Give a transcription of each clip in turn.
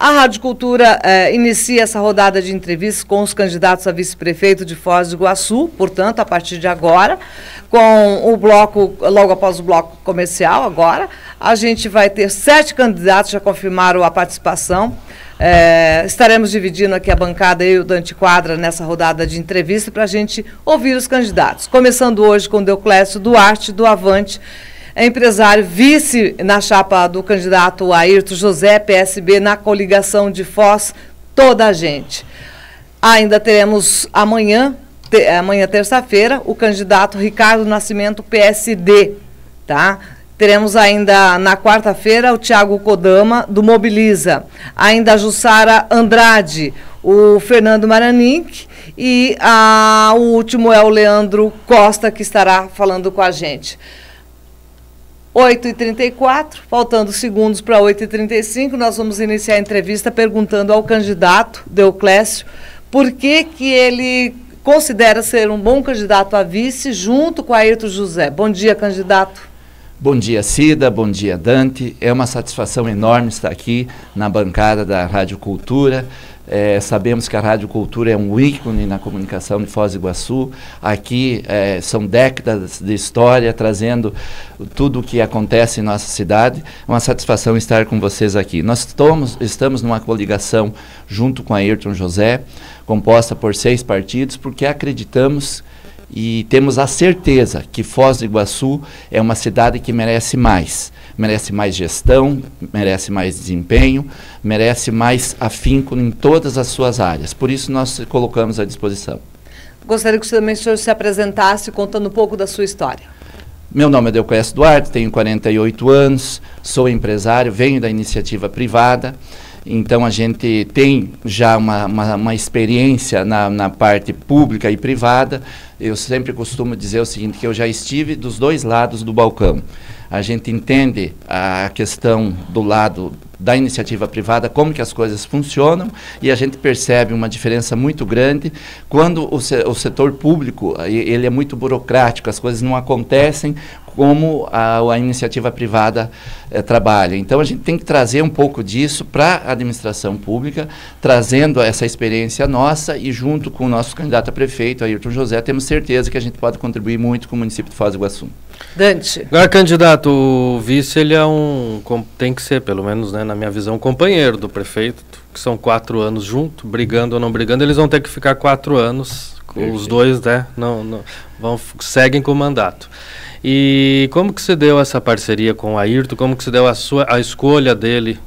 A Rádio Cultura inicia essa rodada de entrevistas com os candidatos a vice-prefeito de Foz do Iguaçu, portanto, a partir de agora, com o bloco, logo após o bloco comercial agora, a gente vai ter 7 candidatos, já confirmaram a participação. Estaremos dividindo aqui a bancada, eu e o Dante Quadra, nessa rodada de entrevista para a gente ouvir os candidatos. Começando hoje com o Deoclésio Duarte, do Avante, empresário, vice na chapa do candidato Ayrton José, PSB, na coligação de Foz, toda a gente. Ainda teremos amanhã terça-feira, o candidato Ricardo Nascimento, PSD, tá? Teremos ainda na quarta-feira o Thiago Kodama, do Mobiliza, ainda a Jussara Andrade, o Fernando Maranink e o último é o Leandro Costa, que estará falando com a gente. 8h34, faltando segundos para 8h35, nós vamos iniciar a entrevista perguntando ao candidato Deoclésio por que ele considera ser um bom candidato a vice junto com Ayrton José. Bom dia, candidato. Bom dia, Cida, bom dia, Dante. É uma satisfação enorme estar aqui na bancada da Rádio Cultura. Sabemos que a Rádio Cultura é um ícone na comunicação de Foz do Iguaçu. Aqui são décadas de história, trazendo tudo o que acontece em nossa cidade. É uma satisfação estar com vocês aqui. Nós estamos numa coligação junto com a Ayrton José, composta por 6 partidos, porque acreditamos e temos a certeza que Foz do Iguaçu é uma cidade que merece mais gestão, merece mais desempenho, merece mais afinco em todas as suas áreas. Por isso nós colocamos à disposição. Gostaria que o senhor se apresentasse contando um pouco da sua história. Meu nome é Deoclésio Duarte, tenho 48 anos, sou empresário, venho da iniciativa privada. Então, a gente tem já uma experiência na parte pública e privada. Eu sempre costumo dizer o seguinte, que eu já estive dos 2 lados do balcão. A gente entende a questão do lado da iniciativa privada, como que as coisas funcionam, e a gente percebe uma diferença muito grande quando o setor público ele é muito burocrático, as coisas não acontecem como a iniciativa privada trabalha. Então, a gente tem que trazer um pouco disso para a administração pública, trazendo essa experiência nossa e junto com o nosso candidato a prefeito, Ayrton José, temos certeza que a gente pode contribuir muito com o município de Foz do Iguaçu. Dante. Agora, candidato, o vice ele tem que ser, pelo menos, né, na minha visão, companheiro do prefeito, que são 4 anos juntos, brigando ou não brigando, eles vão ter que ficar 4 anos, os dois, né, seguem com o mandato. E como que se deu essa parceria com o Ayrton? Como que se deu a escolha dele,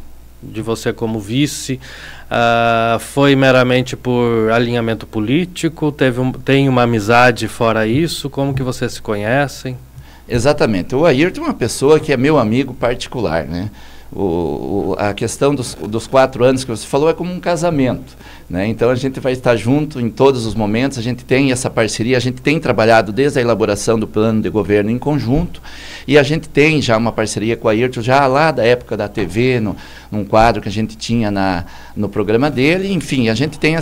de você como vice? Foi meramente por alinhamento político? Tem uma amizade fora isso? Como que vocês se conhecem? Exatamente. O Ayrton é uma pessoa que é meu amigo particular, né? A questão dos 4 anos que você falou é como um casamento, né? Então a gente vai estar junto em todos os momentos, a gente tem essa parceria, a gente tem trabalhado desde a elaboração do plano de governo em conjunto e a gente tem já uma parceria com a Ayrton já lá da época da TV, num quadro que a gente tinha no programa dele. Enfim, a gente tem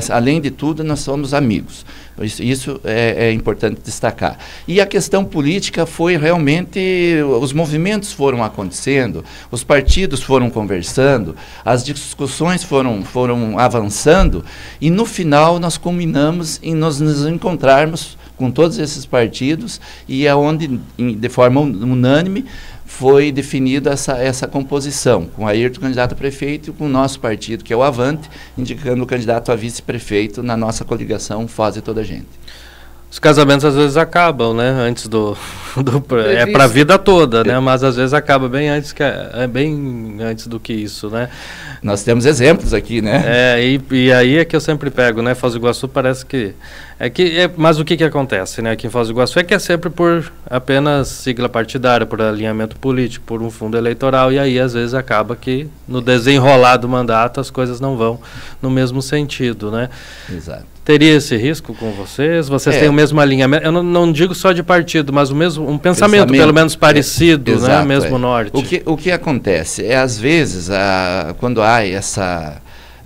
além de tudo, nós somos amigos. Isso é importante destacar. E a questão política foi realmente, os movimentos foram acontecendo, os partidos foram conversando, as discussões foram avançando e no final nós combinamos em nos encontrarmos com todos esses partidos e é onde, de forma unânime, foi definida essa composição, com a Ayrton candidato a prefeito e com o nosso partido, que é o Avante, indicando o candidato a vice-prefeito na nossa coligação Foz e Toda a Gente. Os casamentos às vezes acabam, né? Antes é para a vida toda, né? Mas às vezes acaba bem antes do que isso, né? Nós temos exemplos aqui, né? E aí é que eu sempre pego, né? Foz do Iguaçu parece que... mas o que acontece, né? Aqui em Foz do Iguaçu é que é sempre por apenas sigla partidária, por alinhamento político, por um fundo eleitoral, e aí às vezes acaba que no desenrolar do mandato as coisas não vão no mesmo sentido, né? Exato. Teria esse risco com vocês? Vocês têm o mesmo alinhamento? Eu não digo só de partido, mas um pensamento pelo menos parecido, exato, né? Mesmo norte. O que acontece é, às vezes, quando há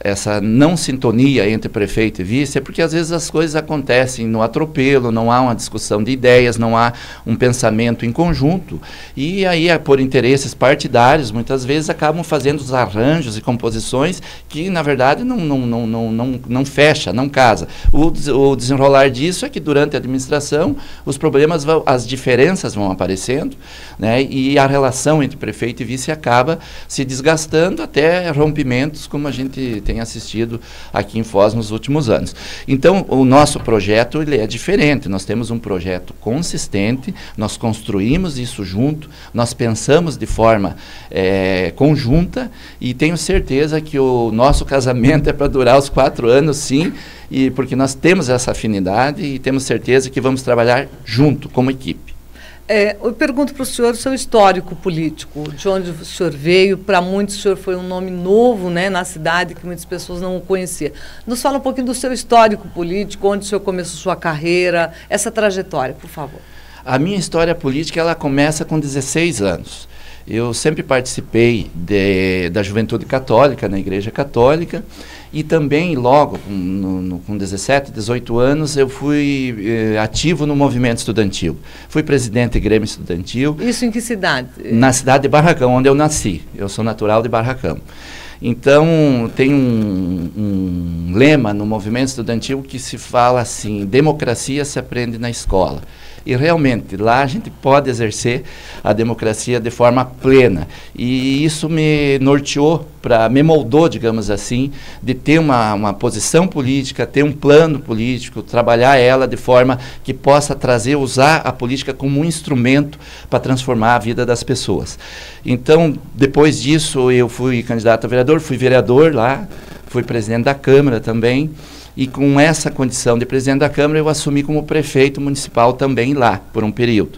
essa não sintonia entre prefeito e vice é porque às vezes as coisas acontecem no atropelo, não há uma discussão de ideias, não há um pensamento em conjunto, e aí por interesses partidários muitas vezes acabam fazendo os arranjos e composições que na verdade não fecha, não casa. O desenrolar disso é que durante a administração os problemas as diferenças vão aparecendo, né, e a relação entre prefeito e vice acaba se desgastando até rompimentos, como a gente tem assistido aqui em Foz nos últimos anos. Então, o nosso projeto ele é diferente, nós temos um projeto consistente, nós construímos isso junto, nós pensamos de forma conjunta e tenho certeza que o nosso casamento é para durar os 4 anos, sim, e porque nós temos essa afinidade e temos certeza que vamos trabalhar junto, como equipe. Eu pergunto para o senhor o seu histórico político, de onde o senhor veio. Para muitos o senhor foi um nome novo, né, na cidade, que muitas pessoas não o conheciam. Nos fala um pouquinho do seu histórico político, onde o senhor começou sua carreira, essa trajetória, por favor. A minha história política ela começa com 16 anos. Eu sempre participei da juventude católica, na Igreja Católica, e também logo, com 17, 18 anos, eu fui ativo no movimento estudantil. Fui presidente do Grêmio Estudantil. Isso em que cidade? Na cidade de Barracão, onde eu nasci. Eu sou natural de Barracão. Então, tem um lema no movimento estudantil que se fala assim: democracia se aprende na escola. E realmente, lá a gente pode exercer a democracia de forma plena. E isso me norteou, me moldou, digamos assim, de ter uma posição política, ter um plano político, trabalhar ela de forma que possa usar a política como um instrumento para transformar a vida das pessoas. Então, depois disso, eu fui candidato a vereador, fui vereador lá, fui presidente da Câmara também. E com essa condição de presidente da Câmara, eu assumi como prefeito municipal também lá, por um período.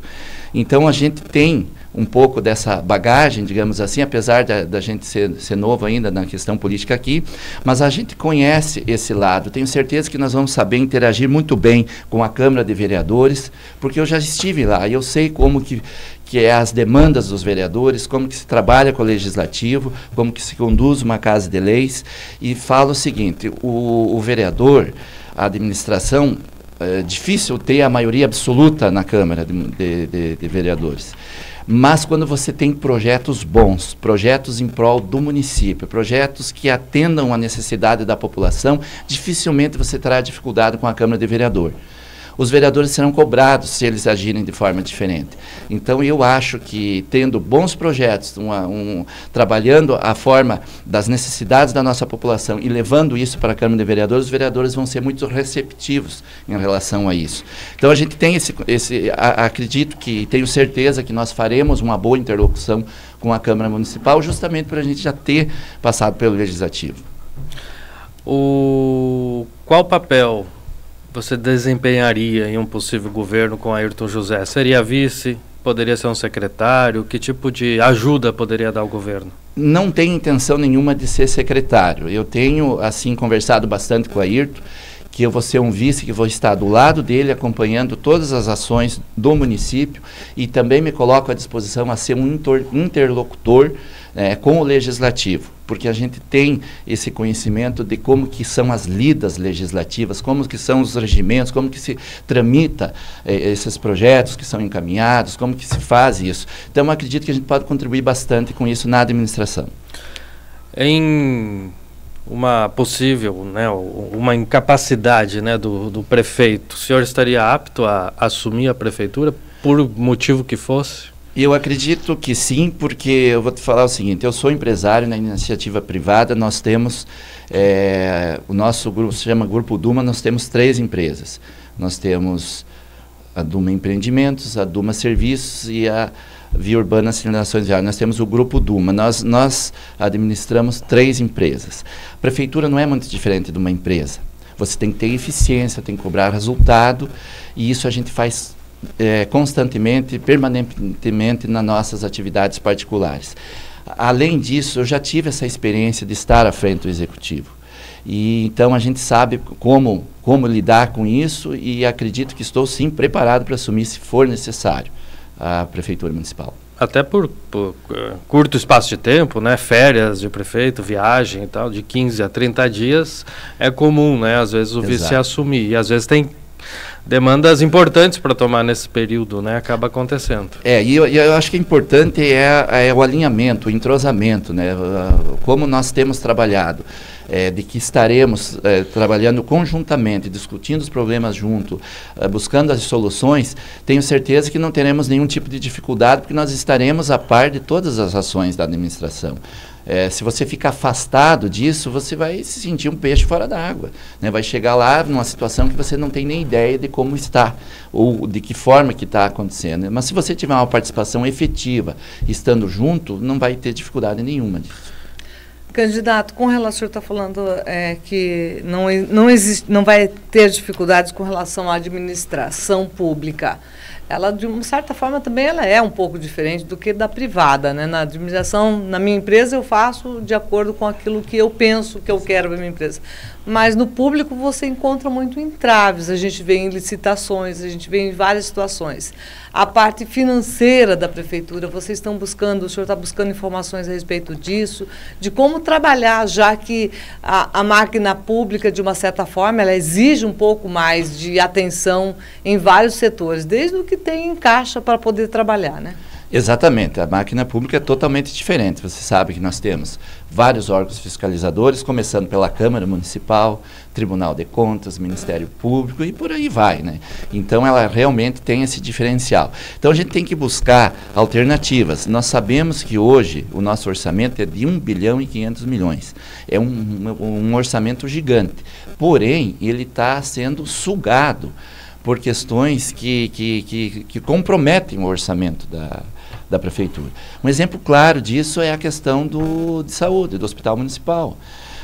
Então, a gente tem um pouco dessa bagagem, digamos assim, apesar da gente ser novo ainda na questão política aqui, mas a gente conhece esse lado. Tenho certeza que nós vamos saber interagir muito bem com a Câmara de Vereadores, porque eu já estive lá e eu sei como que é as demandas dos vereadores, como que se trabalha com o legislativo, como que se conduz uma casa de leis. E falo o seguinte: o vereador, a administração, é difícil ter a maioria absoluta na Câmara de Vereadores. Mas quando você tem projetos bons, projetos em prol do município, projetos que atendam a necessidade da população, dificilmente você terá dificuldade com a Câmara de Vereador. Os vereadores serão cobrados se eles agirem de forma diferente. Então, eu acho que, tendo bons projetos, trabalhando a forma das necessidades da nossa população e levando isso para a Câmara de Vereadores, os vereadores vão ser muito receptivos em relação a isso. Então, a gente tem acredito que, tenho certeza que nós faremos uma boa interlocução com a Câmara Municipal, justamente para a gente já ter passado pelo Legislativo. Qual papel você desempenharia em um possível governo com Ayrton José? Seria vice? Poderia ser um secretário? Que tipo de ajuda poderia dar ao governo? Não tenho intenção nenhuma de ser secretário. Eu tenho, assim, conversado bastante com o Ayrton, que eu vou ser um vice, que vou estar do lado dele, acompanhando todas as ações do município, e também me coloco à disposição a ser um interlocutor com o Legislativo, porque a gente tem esse conhecimento de como que são as lidas legislativas, como que são os regimentos, como que se tramita esses projetos que são encaminhados, como que se faz isso. Então, eu acredito que a gente pode contribuir bastante com isso na administração. Em uma possível, uma incapacidade, do prefeito, o senhor estaria apto a assumir a prefeitura, por motivo que fosse? Eu acredito que sim, porque eu vou te falar o seguinte: eu sou empresário na iniciativa privada, nós temos, o nosso grupo se chama Grupo Duma, nós temos 3 empresas. Nós temos a Duma Empreendimentos, a Duma Serviços e a Via Urbana Sinalizações Viárias. Nós temos o Grupo Duma, nós administramos 3 empresas. A prefeitura não é muito diferente de uma empresa. Você tem que ter eficiência, tem que cobrar resultado, e isso a gente faz constantemente, permanentemente nas nossas atividades particulares. Além disso, eu já tive essa experiência de estar à frente do Executivo. E então a gente sabe como lidar com isso, e acredito que estou sim preparado para assumir, se for necessário, a Prefeitura Municipal. Até por curto espaço de tempo, né? Férias de prefeito, viagem e tal, de 15 a 30 dias, é comum, né? Às vezes o vice assumir, e às vezes tem demandas importantes para tomar nesse período, né? Acaba acontecendo. E eu acho que é importante o alinhamento, o entrosamento, né? Como nós temos trabalhado, de que estaremos trabalhando conjuntamente, discutindo os problemas junto, buscando as soluções, tenho certeza que não teremos nenhum tipo de dificuldade, porque nós estaremos a par de todas as ações da administração. Se você ficar afastado disso, você vai se sentir um peixe fora d'água, né? Vai chegar lá numa situação que você não tem nem ideia de como está, ou de que forma que está acontecendo. Mas se você tiver uma participação efetiva, estando junto, não vai ter dificuldade nenhuma disso. Candidato, com relação, o senhor está falando que não vai ter dificuldades com relação à administração pública. Ela, de uma certa forma, também ela é um pouco diferente do que da privada, né? Na administração, na minha empresa, eu faço de acordo com aquilo que eu penso que eu quero para minha empresa. Mas no público você encontra muito entraves, a gente vê em licitações, a gente vê em várias situações. A parte financeira da prefeitura, vocês estão buscando, o senhor está buscando informações a respeito disso, de como trabalhar, já que a máquina pública, de uma certa forma, ela exige um pouco mais de atenção em vários setores, desde o que tem em caixa para poder trabalhar, né? Exatamente, a máquina pública é totalmente diferente. Você sabe que nós temos vários órgãos fiscalizadores, começando pela Câmara Municipal, Tribunal de Contas, Ministério Público e por aí vai, né? Então ela realmente tem esse diferencial. Então a gente tem que buscar alternativas. Nós sabemos que hoje o nosso orçamento é de 1 bilhão e 500 milhões. É um orçamento gigante. Porém, ele está sendo sugado por questões que comprometem o orçamento da prefeitura. Um exemplo claro disso é a questão de saúde, do Hospital Municipal.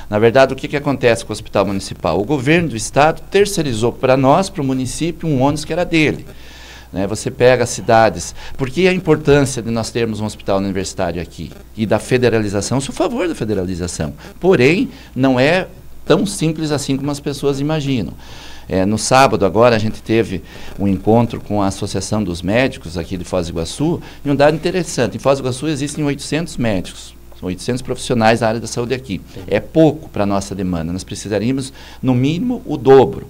Na verdade, o que acontece com o Hospital Municipal? O governo do Estado terceirizou para nós, para o município, um ônus que era dele. Né? Você pega as cidades. Por que a importância de nós termos um hospital universitário aqui? E da federalização? Eu sou a favor da federalização. Porém, não é tão simples assim como as pessoas imaginam. No sábado agora a gente teve um encontro com a Associação dos Médicos aqui de Foz do Iguaçu, e um dado interessante: em Foz do Iguaçu existem 800 médicos, 800 profissionais da área da saúde aqui. É pouco para a nossa demanda, nós precisaríamos no mínimo o dobro.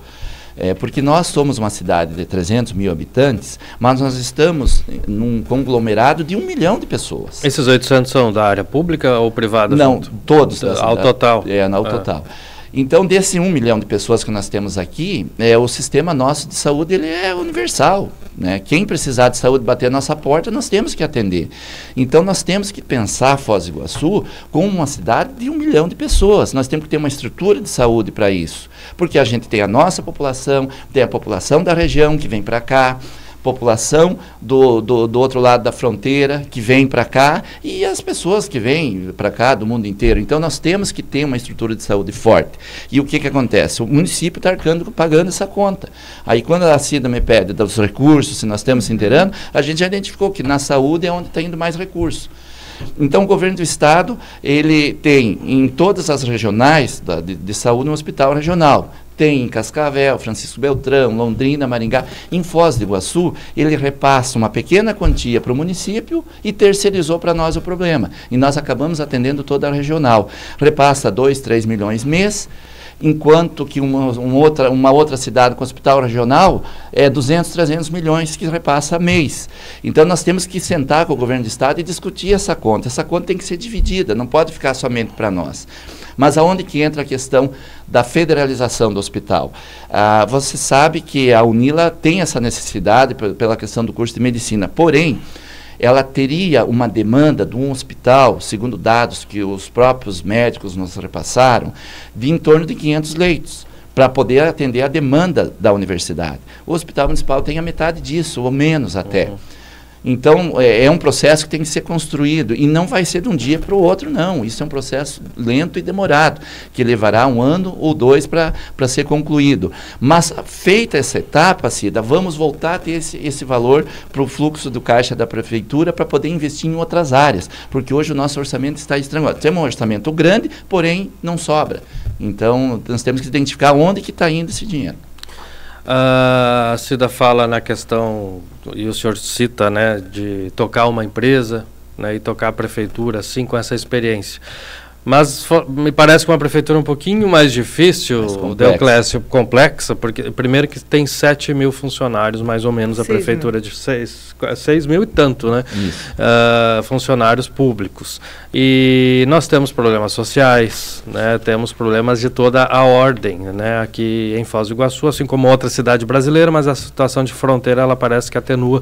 Porque nós somos uma cidade de 300 mil habitantes, mas nós estamos num conglomerado de 1 milhão de pessoas. Esses 800 são da área pública ou privada? Não, todos. Ao total? Ao total. Então, desse 1 milhão de pessoas que nós temos aqui, o sistema nosso de saúde ele é universal, né? Quem precisar de saúde bater a nossa porta, nós temos que atender. Então, nós temos que pensar Foz do Iguaçu como uma cidade de 1 milhão de pessoas. Nós temos que ter uma estrutura de saúde para isso, porque a gente tem a nossa população, tem a população da região que vem para cá, população do outro lado da fronteira que vem para cá e as pessoas que vêm para cá do mundo inteiro. Então nós temos que ter uma estrutura de saúde forte. E o que acontece? O município está pagando essa conta. Aí quando a Cida me pede dos recursos, se nós estamos se inteirando, a gente já identificou que na saúde é onde está indo mais recursos. Então o governo do estado, ele tem em todas as regionais de saúde um hospital regional. Tem em Cascavel, Francisco Beltrão, Londrina, Maringá. Em Foz do Iguaçu, ele repassa uma pequena quantia para o município e terceirizou para nós o problema. E nós acabamos atendendo toda a regional. Repassa 2, 3 milhões mês, enquanto que uma outra cidade com hospital regional é 200, 300 milhões que repassa mês. Então nós temos que sentar com o governo do estado e discutir essa conta. Essa conta tem que ser dividida, não pode ficar somente para nós. Mas aonde que entra a questão da federalização do hospital? Você sabe que a UNILA tem essa necessidade pela questão do curso de medicina, porém, ela teria uma demanda de um hospital, segundo dados que os próprios médicos nos repassaram, de em torno de 500 leitos, para poder atender a demanda da universidade. O Hospital Municipal tem a metade disso, ou menos até. Então, é um processo que tem que ser construído, e não vai ser de um dia para o outro, não. Isso é um processo lento e demorado, que levará 1 ano ou 2 para ser concluído. Mas, feita essa etapa, Cida, vamos voltar a ter esse valor para o fluxo do caixa da prefeitura para poder investir em outras áreas, porque hoje o nosso orçamento está estrangulado. Temos um orçamento grande, porém não sobra. Então, nós temos que identificar onde que está indo esse dinheiro. A Cida fala na questão, e o senhor cita, né, de tocar uma empresa, né, e tocar a prefeitura, assim, com essa experiência. Mas me parece que uma prefeitura um pouquinho mais difícil, Deoclésio, complexa, porque primeiro que tem 7 mil funcionários, mais ou menos, a prefeitura de 6 mil e tanto, né? Funcionários públicos. E nós temos problemas sociais, né? Temos problemas de toda a ordem, né? Aqui em Foz do Iguaçu, assim como outra cidade brasileira, mas a situação de fronteira, ela parece que atenua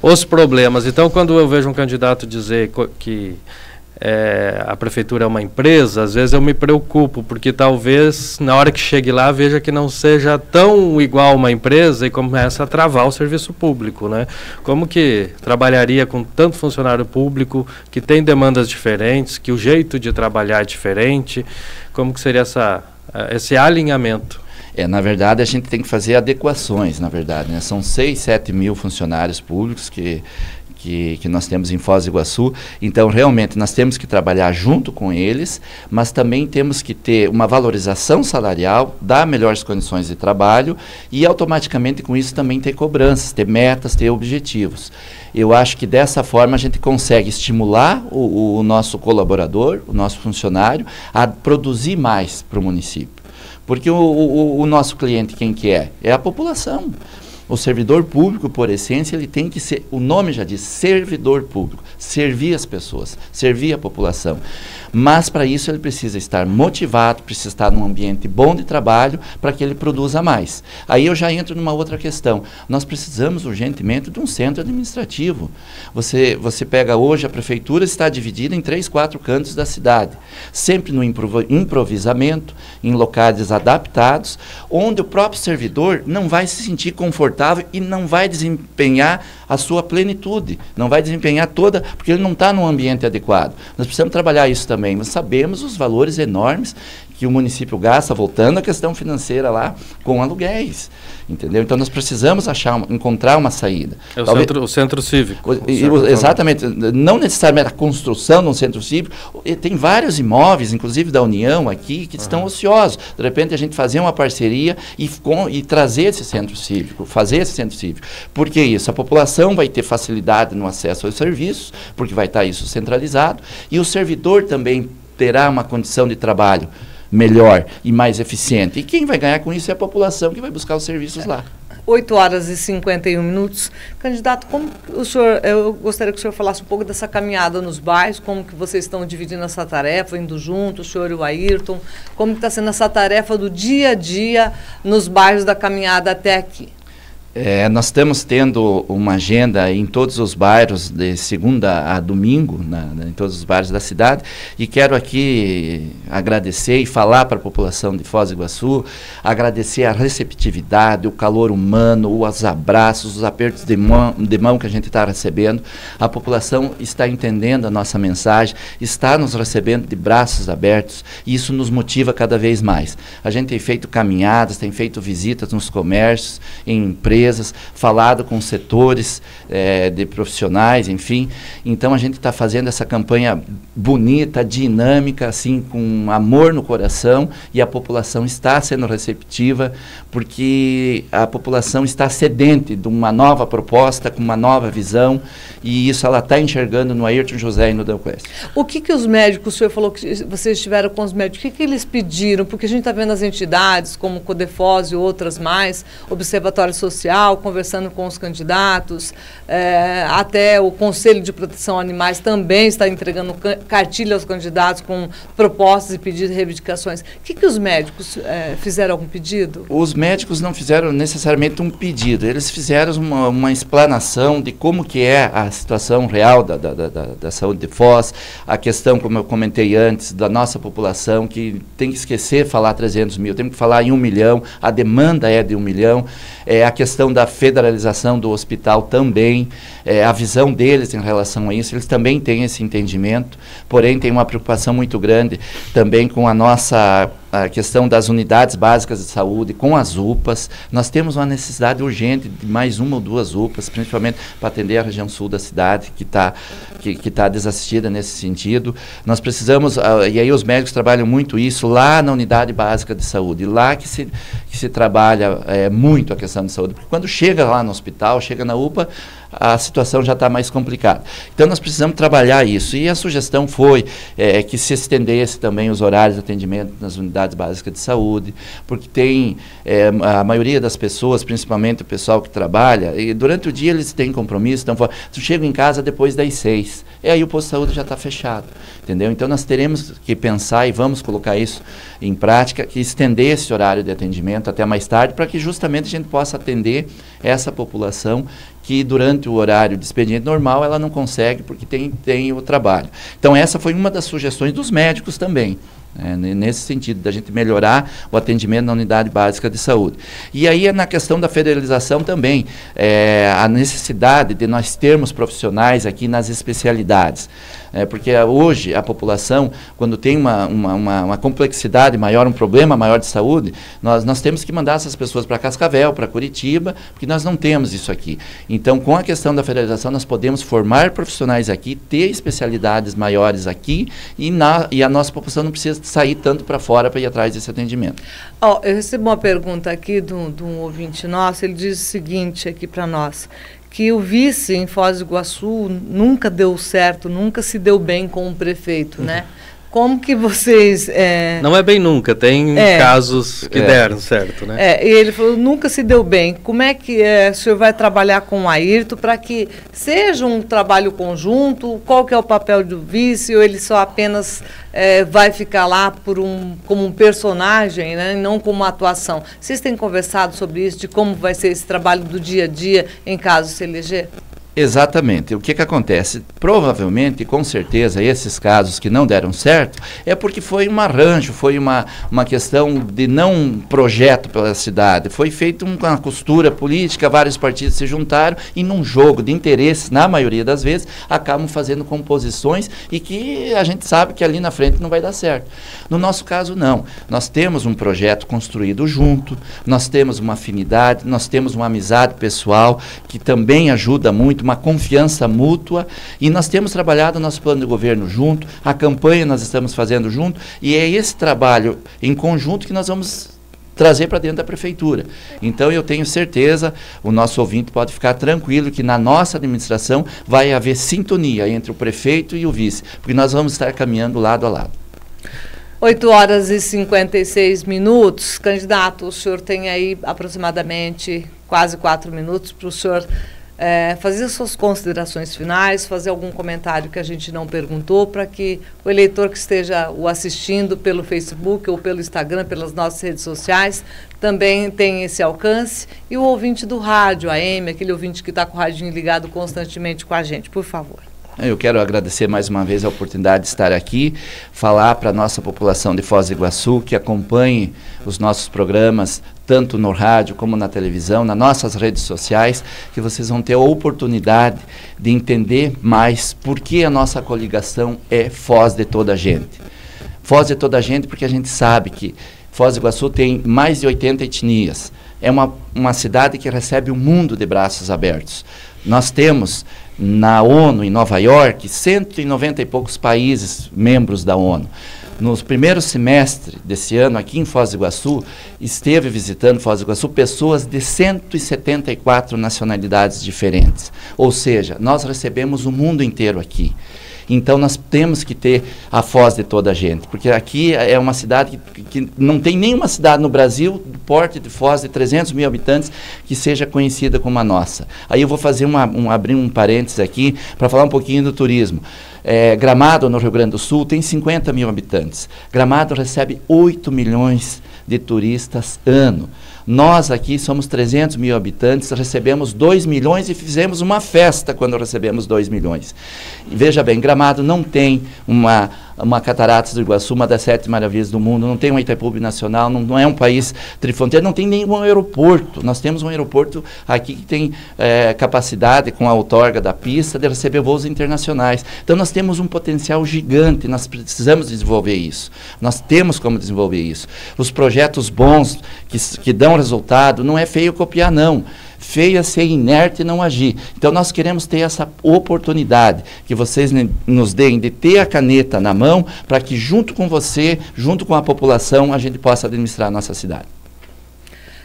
os problemas. Então, quando eu vejo um candidato dizer que a prefeitura é uma empresa, às vezes eu me preocupo, porque talvez na hora que chegue lá veja que não seja tão igual uma empresa e começa a travar o serviço público, né? Como que trabalharia com tanto funcionário público, que tem demandas diferentes, que o jeito de trabalhar é diferente, como que seria esse alinhamento? Na verdade, a gente tem que fazer adequações, na verdade, né? São 6, 7 mil funcionários públicos que nós temos em Foz do Iguaçu. Então, realmente, nós temos que trabalhar junto com eles, mas também temos que ter uma valorização salarial, dar melhores condições de trabalho e, automaticamente, com isso, também ter cobranças, ter metas, ter objetivos. Eu acho que, dessa forma, a gente consegue estimular o nosso colaborador, o nosso funcionário, a produzir mais para o município. Porque o nosso cliente, quem que é? É a população. O servidor público, por essência, ele tem que ser, o nome já diz, servidor público, servir as pessoas, servir a população. Mas, para isso, ele precisa estar motivado, precisa estar num ambiente bom de trabalho para que ele produza mais. Aí eu já entro numa outra questão. Nós precisamos urgentemente de um centro administrativo. Você pega hoje, a prefeitura está dividida em 3, 4 cantos da cidade, sempre no improvisamento, em locais adaptados, onde o próprio servidor não vai se sentir confortável e não vai desempenhar a sua plenitude, não vai desempenhar toda, porque ele não está num ambiente adequado. Nós precisamos trabalhar isso também. Nós sabemos os valores enormes que o município gasta, voltando à questão financeira lá, com aluguéis, entendeu? Então, nós precisamos encontrar uma saída. O centro cívico. Exatamente. Não necessariamente a construção de um centro cívico. Tem vários imóveis, inclusive da União aqui, que estão ociosos. De repente, a gente fazer uma parceria e trazer esse centro cívico, fazer esse centro cívico. Por que isso? A população vai ter facilidade no acesso aos serviços, porque vai estar isso centralizado, e o servidor também terá uma condição de trabalho melhor e mais eficiente. E quem vai ganhar com isso é a população que vai buscar os serviços lá. 8 horas e 51 minutos. Candidato, como o senhor, eu gostaria que o senhor falasse um pouco dessa caminhada nos bairros, como que vocês estão dividindo essa tarefa, indo juntos, o senhor e o Ayrton, como está sendo essa tarefa do dia a dia nos bairros da caminhada até aqui? Nós estamos tendo uma agenda em todos os bairros, de segunda a domingo, em todos os bairros da cidade, e quero aqui agradecer e falar para a população de Foz do Iguaçu, agradecer a receptividade, o calor humano, os abraços, os apertos de mão que a gente está recebendo. A população está entendendo a nossa mensagem, está nos recebendo de braços abertos, e isso nos motiva cada vez mais. A gente tem feito caminhadas, tem feito visitas nos comércios, em empresas, falado com setores de profissionais, enfim. Então, a gente está fazendo essa campanha bonita, dinâmica, assim, com amor no coração, e a população está sendo receptiva, porque a população está sedente de uma nova proposta, com uma nova visão, e isso ela está enxergando no Ayrton José e no Deoclésio. O que os médicos, o senhor falou que vocês estiveram com os médicos, o que eles pediram? Porque a gente está vendo as entidades, como o Codefos e outras mais, Observatório Social, conversando com os candidatos, até o Conselho de Proteção a Animais também está entregando cartilha aos candidatos com propostas e pedidos de reivindicações. O que os médicos fizeram algum pedido? Os médicos não fizeram necessariamente um pedido, eles fizeram uma explanação de como que é a situação real da saúde de Foz, a questão, como eu comentei antes, da nossa população, que tem que esquecer falar 300 mil, tem que falar em 1 milhão, a demanda é de 1 milhão, a questão da federalização do hospital também, a visão deles em relação a isso, eles também têm esse entendimento, porém tem uma preocupação muito grande também com a nossa a questão das unidades básicas de saúde com as UPAs. Nós temos uma necessidade urgente de mais uma ou duas UPAs, principalmente para atender a região sul da cidade, que tá desassistida nesse sentido. Nós precisamos, e aí os médicos trabalham muito isso, lá na unidade básica de saúde, lá que se trabalha muito a questão de saúde, porque quando chega lá no hospital, chega na UPA, a situação já está mais complicada. Então, nós precisamos trabalhar isso. E a sugestão foi que se estendesse também os horários de atendimento nas unidades básicas de saúde, porque tem a maioria das pessoas, principalmente o pessoal que trabalha, e durante o dia eles têm compromisso, então chegam em casa depois das 6, e aí o posto de saúde já está fechado, entendeu? Então, nós teremos que pensar, e vamos colocar isso em prática, que estender esse horário de atendimento até mais tarde, para que justamente a gente possa atender essa população que durante o horário de expediente normal ela não consegue porque tem o trabalho. Então essa foi uma das sugestões dos médicos também, nesse sentido, da gente melhorar o atendimento na unidade básica de saúde. E aí na questão da federalização também, a necessidade de nós termos profissionais aqui nas especialidades. Porque hoje a população, quando tem uma complexidade maior, um problema maior de saúde, nós temos que mandar essas pessoas para Cascavel, para Curitiba, porque nós não temos isso aqui. Então, com a questão da federalização, nós podemos formar profissionais aqui, ter especialidades maiores aqui, e a nossa população não precisa sair tanto para fora para ir atrás desse atendimento. Eu recebi uma pergunta aqui de um ouvinte nosso, ele diz o seguinte aqui para nós, que o vice em Foz do Iguaçu nunca deu certo, nunca se deu bem com o prefeito, né? Como que vocês... Não é bem nunca, tem casos que deram certo, né? E ele falou, nunca se deu bem. Como é que o senhor vai trabalhar com o Ayrton para que seja um trabalho conjunto? Qual que é o papel do vice? Ou ele só apenas vai ficar lá como um personagem, né? E não como uma atuação? Vocês têm conversado sobre isso, de como vai ser esse trabalho do dia a dia em caso se eleger? Exatamente. O que acontece? Provavelmente, com certeza, esses casos que não deram certo é porque foi um arranjo, foi uma questão de não um projeto pela cidade. Foi feita uma costura política, vários partidos se juntaram e num jogo de interesses, na maioria das vezes, acabam fazendo composições e que a gente sabe que ali na frente não vai dar certo. No nosso caso, não. Nós temos um projeto construído junto, nós temos uma afinidade, nós temos uma amizade pessoal que também ajuda muito, uma confiança mútua, e nós temos trabalhado o nosso plano de governo junto, a campanha nós estamos fazendo junto, e é esse trabalho em conjunto que nós vamos trazer para dentro da prefeitura. Então eu tenho certeza, o nosso ouvinte pode ficar tranquilo que na nossa administração vai haver sintonia entre o prefeito e o vice, porque nós vamos estar caminhando lado a lado. 8h56. Candidato, o senhor tem aí aproximadamente quase 4 minutos para o senhor fazer suas considerações finais, fazer algum comentário que a gente não perguntou, para que o eleitor que esteja o assistindo pelo Facebook ou pelo Instagram, pelas nossas redes sociais, também tenha esse alcance, e o ouvinte do rádio, AM, aquele ouvinte que está com o radinho ligado constantemente com a gente, por favor. Eu quero agradecer mais uma vez a oportunidade de estar aqui, falar para a nossa população de Foz do Iguaçu que acompanhe os nossos programas, tanto no rádio como na televisão, nas nossas redes sociais, que vocês vão ter a oportunidade de entender mais por que a nossa coligação é Foz de toda a gente. Foz de toda a gente porque a gente sabe que Foz do Iguaçu tem mais de 80 etnias. É uma cidade que recebe o mundo de braços abertos. Nós temos na ONU, em Nova York, 190 e poucos países membros da ONU. No primeiro semestre desse ano, aqui em Foz do Iguaçu, esteve visitando Foz do Iguaçu pessoas de 174 nacionalidades diferentes. Ou seja, nós recebemos o mundo inteiro aqui. Então, nós temos que ter a Foz de toda a gente, porque aqui é uma cidade que não tem nenhuma cidade no Brasil, do porte de Foz, de 300 mil habitantes, que seja conhecida como a nossa. Aí eu vou fazer abrir um parênteses aqui, para falar um pouquinho do turismo. Gramado, no Rio Grande do Sul, tem 50 mil habitantes. Gramado recebe 8 milhões de turistas ano. Nós aqui somos 300 mil habitantes, recebemos 2 milhões e fizemos uma festa quando recebemos 2 milhões. E veja bem, Gramado não tem uma Cataratas do Iguaçu, uma das 7 maravilhas do mundo, não tem uma Itaipu Nacional, não é um país trifronteiro, não tem nenhum aeroporto. Nós temos um aeroporto aqui que tem capacidade, com a outorga da pista, de receber voos internacionais. Então nós temos um potencial gigante, nós precisamos desenvolver isso. Nós temos como desenvolver isso. Os projetos bons que dão resultado, não é feio copiar, não. Feio é ser inerte e não agir. Então nós queremos ter essa oportunidade que vocês nos deem de ter a caneta na mão para que junto com você, junto com a população, a gente possa administrar a nossa cidade.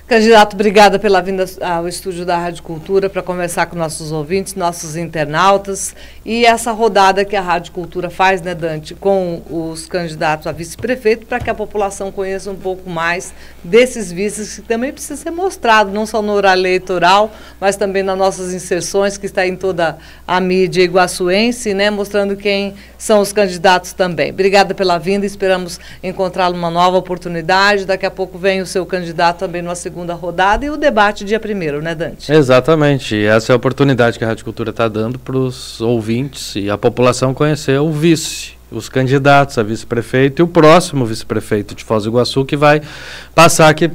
Candidato, obrigada pela vinda ao estúdio da Rádio Cultura para conversar com nossos ouvintes, nossos internautas, e essa rodada que a Rádio Cultura faz, né, Dante, com os candidatos a vice-prefeito, para que a população conheça um pouco mais desses vices, que também precisa ser mostrado, não só no horário eleitoral, mas também nas nossas inserções, que está em toda a mídia iguaçuense, né, mostrando quem são os candidatos também. Obrigada pela vinda, esperamos encontrá-lo numa nova oportunidade. Daqui a pouco vem o seu candidato também numa segunda rodada e o debate dia 1º, né, Dante? Exatamente, e essa é a oportunidade que a Rádio Cultura está dando para os ouvintes e a população conhecer o vice, os candidatos a vice-prefeito e o próximo vice-prefeito de Foz do Iguaçu, que vai passar aqui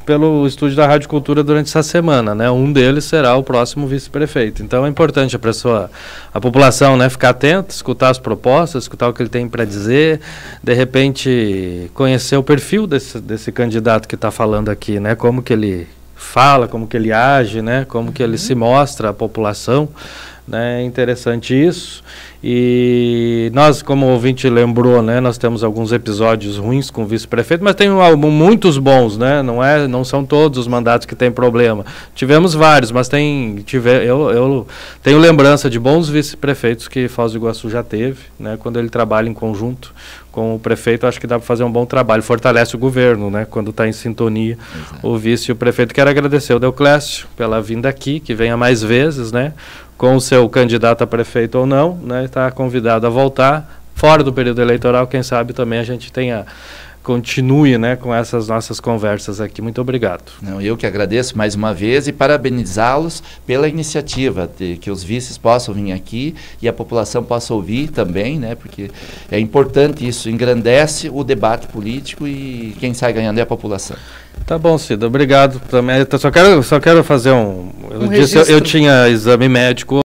pelo estúdio da Rádio Cultura durante essa semana, né? Um deles será o próximo vice-prefeito. Então é importante a população, né, ficar atenta, escutar as propostas, escutar o que ele tem para dizer, de repente conhecer o perfil desse candidato que está falando aqui, né? Como que ele fala, como que ele age, né? Como que ele se mostra à população. É interessante isso. E nós, como o ouvinte lembrou, né, nós temos alguns episódios ruins com o vice-prefeito, mas tem muitos bons, né? Não são todos os mandatos que tem problema. Tivemos vários, mas eu tenho lembrança de bons vice-prefeitos que Foz do Iguaçu já teve, né? Quando ele trabalha em conjunto com o prefeito, acho que dá para fazer um bom trabalho. Fortalece o governo, né? Quando está em sintonia. Exato. O vice e o prefeito. Quero agradecer ao Deoclésio pela vinda aqui, que venha mais vezes, né? Com o seu candidato a prefeito ou não, né? Está convidado a voltar. Fora do período eleitoral, quem sabe também a gente continue, né, com essas nossas conversas aqui. Muito obrigado. Não, eu que agradeço mais uma vez e parabenizá-los pela iniciativa de que os vices possam vir aqui e a população possa ouvir também, né, porque é importante isso, engrandece o debate político e quem sai ganhando é a população. Tá bom, Cida, obrigado também. Só quero fazer eu tinha exame médico